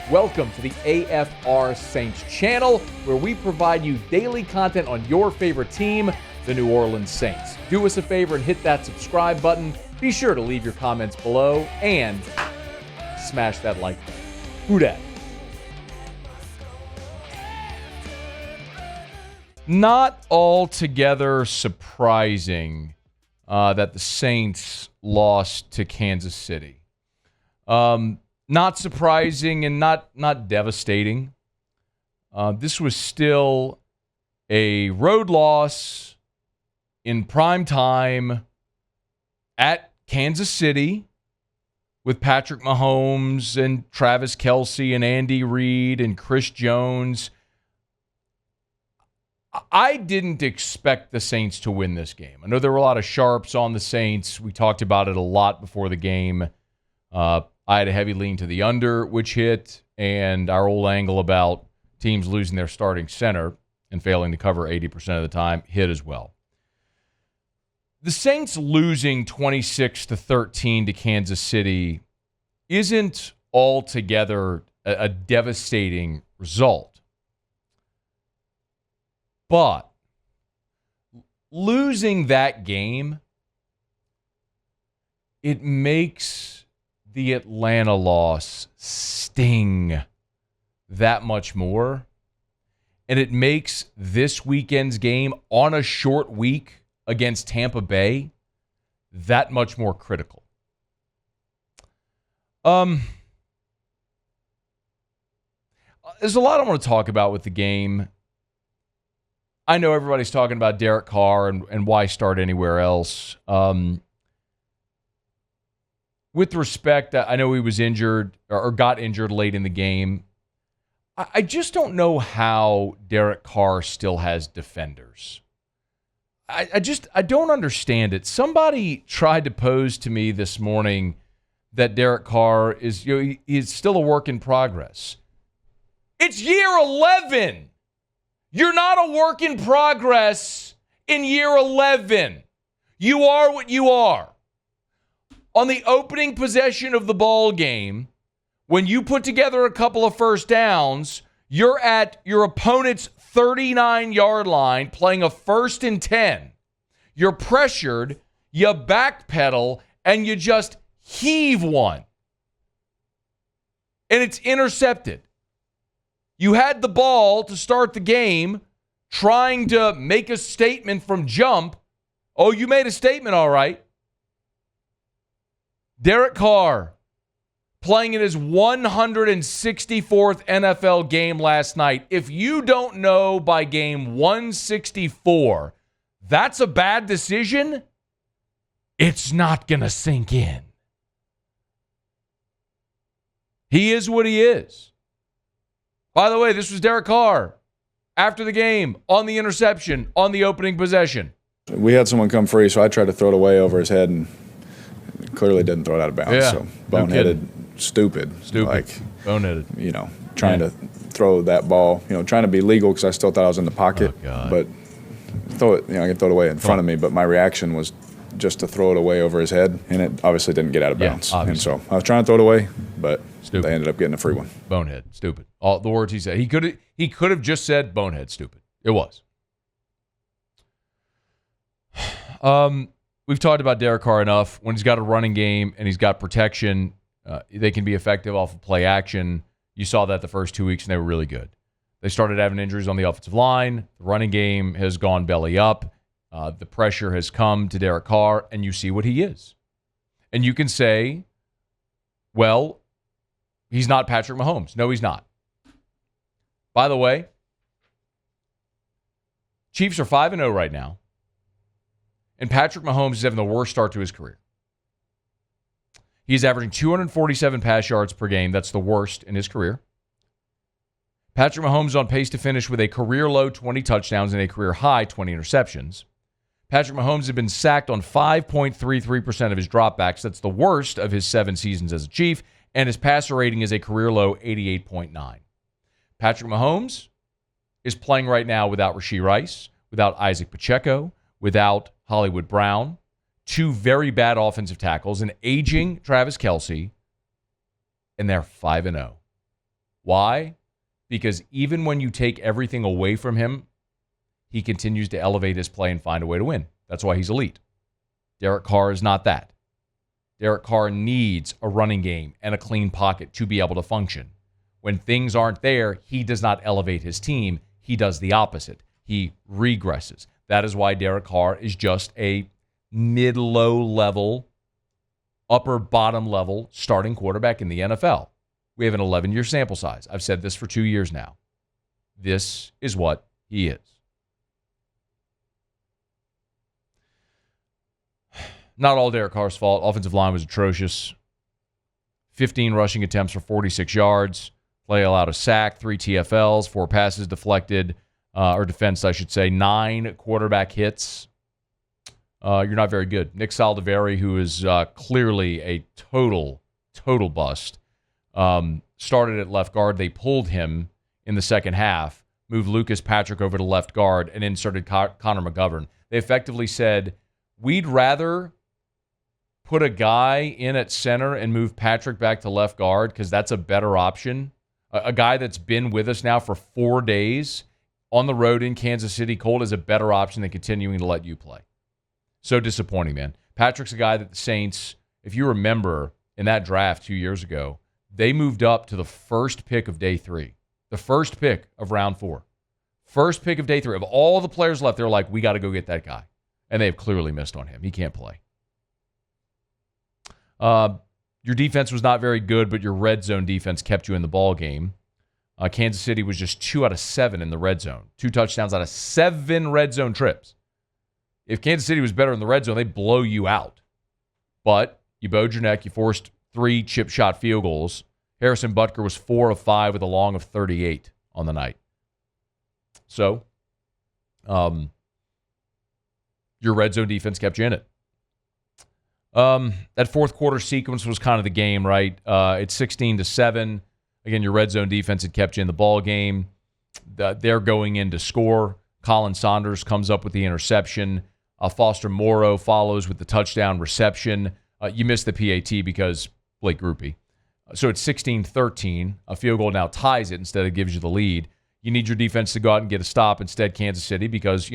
Welcome to the AFR Saints channel, where we provide you daily content on your favorite team, the New Orleans Saints. Do us a favor and hit that subscribe button. Be sure to leave your comments below and smash that like button. Who dat? Not altogether surprising that the Saints lost to Kansas City. Not surprising and not devastating. This was still a road loss in prime time at Kansas City with Patrick Mahomes and Travis Kelce and Andy Reid and Chris Jones. I didn't expect the Saints to win this game. I know there were a lot of sharps on the Saints. We talked about it a lot before the game. I had a heavy lean to the under, which hit, and our old angle about teams losing their starting center and failing to cover 80% of the time hit as well. The Saints losing 26-13 to Kansas City isn't altogether a devastating result. But losing that game, it makes the Atlanta loss sting that much more. And it makes this weekend's game on a short week against Tampa Bay that much more critical. There's a lot I want to talk about with the game. I know everybody's talking about Derek Carr and why start anywhere else. With respect, I know he was injured or got injured late in the game. I just don't know how Derek Carr still has defenders. I don't understand it. Somebody tried to pose to me this morning that Derek Carr is he's still a work in progress. It's year 11. You're not a work in progress in year 11. You are what you are. On the opening possession of the ball game, when you put together a couple of first downs, you're at your opponent's 39-yard line playing a 1st and 10. You're pressured, you backpedal, and you just heave one. And it's intercepted. You had the ball to start the game, trying to make a statement from jump. Oh, you made a statement, all right. Derek Carr playing in his 164th NFL game last night. If you don't know by game 164, that's a bad decision, it's not going to sink in. He is what he is. By the way, this was Derek Carr after the game, on the interception, on the opening possession. We had someone come free, so I tried to throw it away over his head and clearly didn't throw it out of bounds. Yeah, so boneheaded, stupid. Like, boneheaded. Trying to throw that ball, trying to be legal because I still thought I was in the pocket. Oh, but throw it, I can throw it away in front of me, but my reaction was just to throw it away over his head, and it obviously didn't get out of bounds. And so I was trying to throw it away, but they ended up getting a free one. Bonehead, stupid. All the words he said. He could have just said bonehead, stupid. It was. We've talked about Derek Carr enough. When he's got a running game and he's got protection, they can be effective off of play action. You saw that the first 2 weeks, and they were really good. They started having injuries on the offensive line. The running game has gone belly up. The pressure has come to Derek Carr, and you see what he is. And you can say, well, he's not Patrick Mahomes. No, he's not. By the way, Chiefs are 5-0 right now, and Patrick Mahomes is having the worst start to his career. He's averaging 247 pass yards per game. That's the worst in his career. Patrick Mahomes is on pace to finish with a career-low 20 touchdowns and a career-high 20 interceptions. Patrick Mahomes has been sacked on 5.33% of his dropbacks. That's the worst of his 7 seasons as a Chief, and his passer rating is a career-low 88.9. Patrick Mahomes is playing right now without Rashee Rice, without Isaac Pacheco, without Hollywood Brown, 2 very bad offensive tackles, an aging Travis Kelce, and they're 5-0. Why? Because even when you take everything away from him, he continues to elevate his play and find a way to win. That's why he's elite. Derek Carr is not that. Derek Carr needs a running game and a clean pocket to be able to function. When things aren't there, he does not elevate his team. He does the opposite. He regresses. That is why Derek Carr is just a mid-low level, upper bottom level starting quarterback in the NFL. We have an 11-year sample size. I've said this for 2 years now. This is what he is. Not all Derek Carr's fault. Offensive line was atrocious. 15 rushing attempts for 46 yards. Play allowed a sack, 3 TFLs, 4 passes deflected, or defense, I should say. 9 quarterback hits. You're not very good. Nick Saldiveri, who is clearly a total bust, started at left guard. They pulled him in the second half, moved Lucas Patrick over to left guard, and inserted Connor McGovern. They effectively said, we'd rather put a guy in at center and move Patrick back to left guard because that's a better option. A guy that's been with us now for 4 days on the road in Kansas City cold is a better option than continuing to let you play. So disappointing, man. Patrick's a guy that the Saints, if you remember in that draft 2 years ago, they moved up to the first pick of day 3, the first pick of round 4. First pick of day 3. Of all the players left, they're like, we got to go get that guy. And they've clearly missed on him. He can't play. Your defense was not very good, but your red zone defense kept you in the ball game. Kansas City was just 2 out of 7 in the red zone. 2 touchdowns out of 7 red zone trips. If Kansas City was better in the red zone, they'd blow you out. But you bowed your neck. You forced 3 chip shot field goals. Harrison Butker was 4 of 5 with a long of 38 on the night. So, your red zone defense kept you in it. That fourth quarter sequence was kind of the game, right? It's 16-7. Again, your red zone defense had kept you in the ball game. They're going in to score. Colin Saunders comes up with the interception. Foster Morrow follows with the touchdown reception. You missed the PAT because Blake Grupe. So it's 16-13. A field goal now ties it instead of gives you the lead. You need your defense to go out and get a stop instead, Kansas City, because,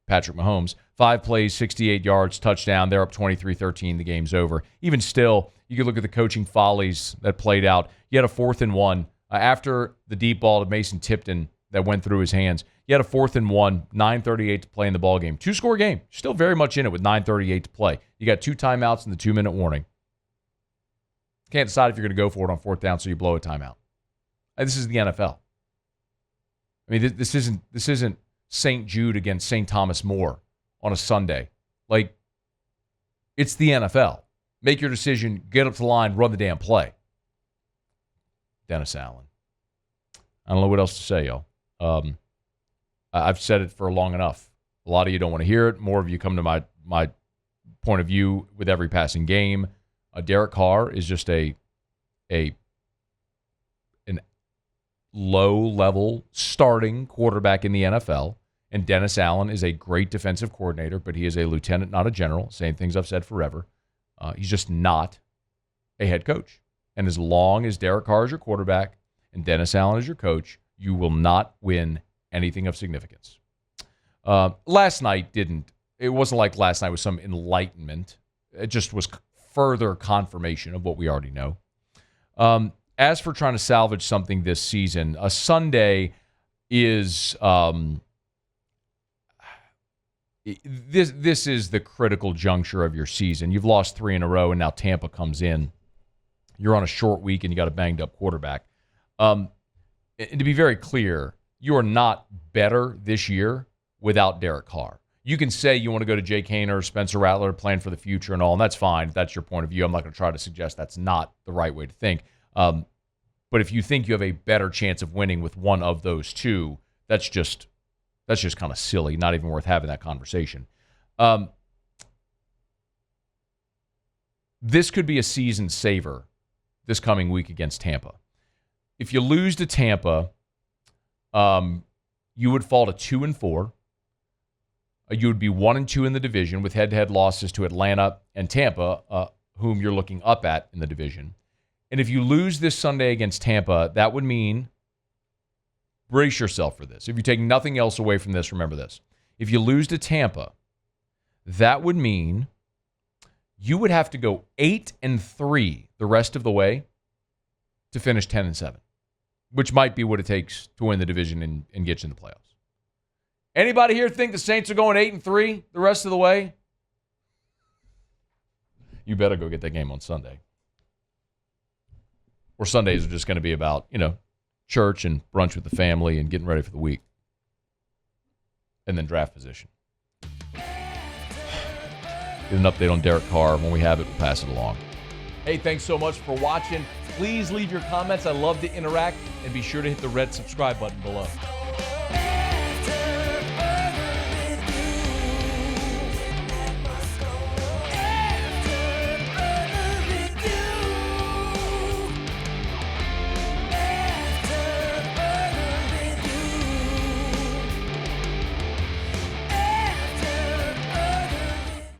Patrick Mahomes. 5 plays, 68 yards, touchdown. They're up 23-13. The game's over. Even still, you could look at the coaching follies that played out. You had a 4th and 1. After the deep ball to Mason Tipton that went through his hands, you had a 4th and 1, 9:38 to play in the ball game. 2-score game. Still very much in it with 9:38 to play. You got 2 timeouts and the 2-minute warning. Can't decide if you're going to go for it on 4th down, so you blow a timeout. And this is the NFL. I mean, this isn't St. Jude against St. Thomas More on a Sunday. Like, it's the NFL. Make your decision, get up to the line, run the damn play. Dennis Allen. I don't know what else to say, y'all. I've said it for long enough. A lot of you don't want to hear it. More of you come to my point of view with every passing game. Derek Carr is just an low-level starting quarterback in the NFL. And Dennis Allen is a great defensive coordinator, but he is a lieutenant, not a general. Same things I've said forever. He's just not a head coach. And as long as Derek Carr is your quarterback and Dennis Allen is your coach, you will not win anything of significance. Last night it wasn't like last night was some enlightenment. It just was further confirmation of what we already know. As for trying to salvage something this season, a Sunday is this is the critical juncture of your season. You've lost 3 in a row, and now Tampa comes in. You're on a short week, and you got a banged-up quarterback. And to be very clear, you are not better this year without Derek Carr. You can say you want to go to Jake Haener, Spencer Rattler, plan for the future and all, and that's fine. If that's your point of view. I'm not going to try to suggest that's not the right way to think. But if you think you have a better chance of winning with one of those two, that's just kind of silly, not even worth having that conversation. This could be a season saver this coming week against Tampa. If you lose to Tampa, you would fall to 2-4. You would be 1-2 in the division with head-to-head losses to Atlanta and Tampa, whom you're looking up at in the division. And if you lose this Sunday against Tampa, that would mean brace yourself for this. If you take nothing else away from this, remember this. If you lose to Tampa, that would mean you would have to go 8-3 the rest of the way to finish 10-7, which might be what it takes to win the division and get you in the playoffs. Anybody here think the Saints are going 8-3 the rest of the way? You better go get that game on Sunday. Or Sundays are just going to be about, church and brunch with the family and getting ready for the week. And then draft position. Get an update on Derek Carr. When we have it, we'll pass it along. Hey, thanks so much for watching. Please leave your comments. I love to interact. And be sure to hit the red subscribe button below.